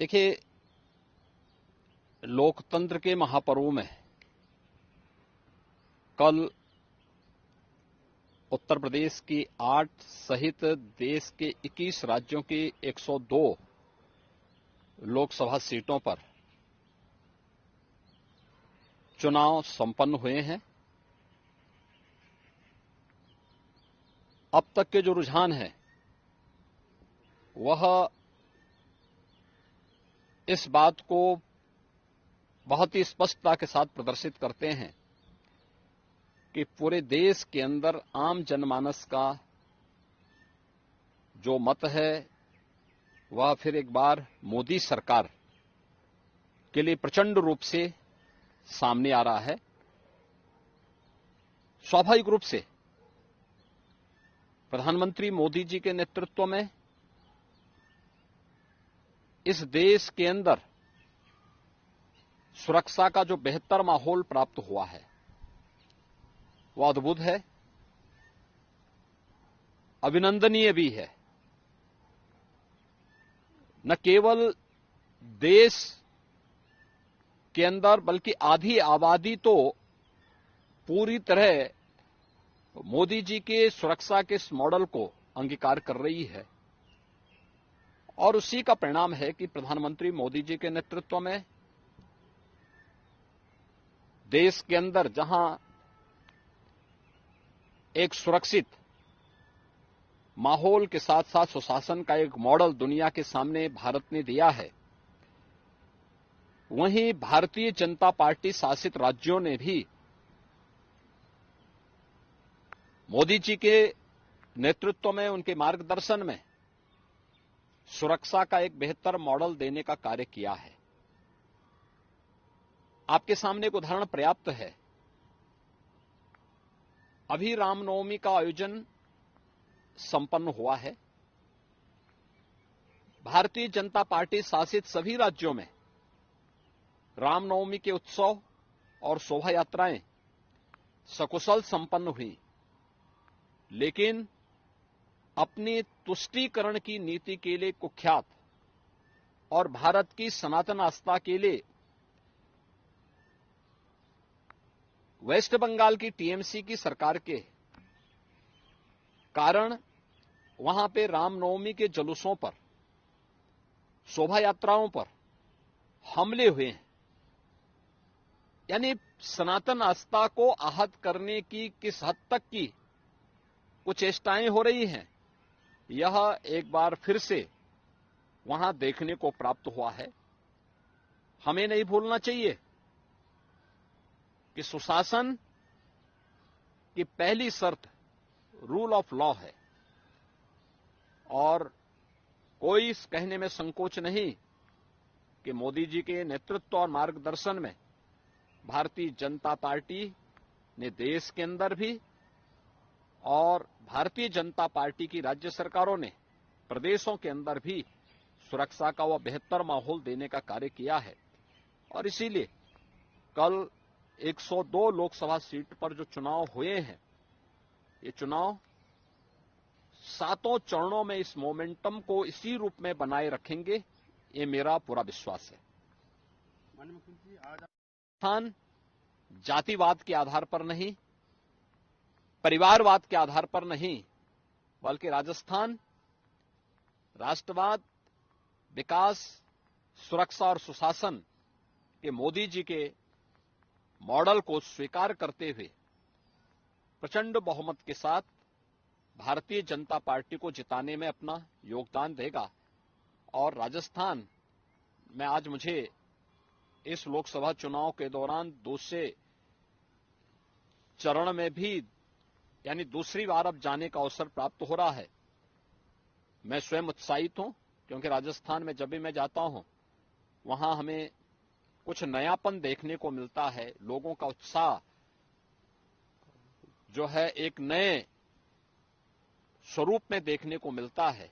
देखिए, लोकतंत्र के महापर्व में कल उत्तर प्रदेश की 8 सहित देश के 21 राज्यों की 102 लोकसभा सीटों पर चुनाव संपन्न हुए हैं। अब तक के जो रुझान है वह इस बात को बहुत ही स्पष्टता के साथ प्रदर्शित करते हैं कि पूरे देश के अंदर आम जनमानस का जो मत है वह फिर एक बार मोदी सरकार के लिए प्रचंड रूप से सामने आ रहा है। स्वाभाविक रूप से प्रधानमंत्री मोदी जी के नेतृत्व में इस देश के अंदर सुरक्षा का जो बेहतर माहौल प्राप्त हुआ है वह अद्भुत है, अभिनंदनीय भी है। न केवल देश के अंदर बल्कि आधी आबादी तो पूरी तरह मोदी जी के सुरक्षा के इस मॉडल को अंगीकार कर रही है और उसी का परिणाम है कि प्रधानमंत्री मोदी जी के नेतृत्व में देश के अंदर जहां एक सुरक्षित माहौल के साथ साथ सुशासन का एक मॉडल दुनिया के सामने भारत ने दिया है, वहीं भारतीय जनता पार्टी शासित राज्यों ने भी मोदी जी के नेतृत्व में, उनके मार्गदर्शन में सुरक्षा का एक बेहतर मॉडल देने का कार्य किया है। आपके सामने एक उदाहरण पर्याप्त है। अभी रामनवमी का आयोजन संपन्न हुआ है। भारतीय जनता पार्टी शासित सभी राज्यों में रामनवमी के उत्सव और शोभा यात्राएं सकुशल संपन्न हुई, लेकिन अपनी तुष्टीकरण की नीति के लिए कुख्यात और भारत की सनातन आस्था के लिए वेस्ट बंगाल की टीएमसी की सरकार के कारण वहां पे रामनवमी के जुलूसों पर, शोभा यात्राओं पर हमले हुए हैं। यानी सनातन आस्था को आहत करने की किस हद तक की कुछ चेष्टाएं हो रही हैं, यह एक बार फिर से वहां देखने को प्राप्त हुआ है। हमें नहीं भूलना चाहिए कि सुशासन की पहली शर्त रूल ऑफ लॉ है और कोई इस कहने में संकोच नहीं कि मोदी जी के नेतृत्व और मार्गदर्शन में भारतीय जनता पार्टी ने देश के अंदर भी और भारतीय जनता पार्टी की राज्य सरकारों ने प्रदेशों के अंदर भी सुरक्षा का वह बेहतर माहौल देने का कार्य किया है। और इसीलिए कल 102 लोकसभा सीट पर जो चुनाव हुए हैं, ये चुनाव 7 चरणों में इस मोमेंटम को इसी रूप में बनाए रखेंगे, ये मेरा पूरा विश्वास है। माननीय मुख्यमंत्री, आज राजस्थान जातिवाद के आधार पर नहीं, परिवारवाद के आधार पर नहीं, बल्कि राजस्थान राष्ट्रवाद, विकास, सुरक्षा और सुशासन के मोदी जी के मॉडल को स्वीकार करते हुए प्रचंड बहुमत के साथ भारतीय जनता पार्टी को जिताने में अपना योगदान देगा। और राजस्थान में आज मुझे इस लोकसभा चुनाव के दौरान दूसरे चरण में भी यानी दूसरी बार अब जाने का अवसर प्राप्त हो रहा है। मैं स्वयं उत्साहित हूं, क्योंकि राजस्थान में जब भी मैं जाता हूं वहां हमें कुछ नयापन देखने को मिलता है। लोगों का उत्साह जो है एक नए स्वरूप में देखने को मिलता है।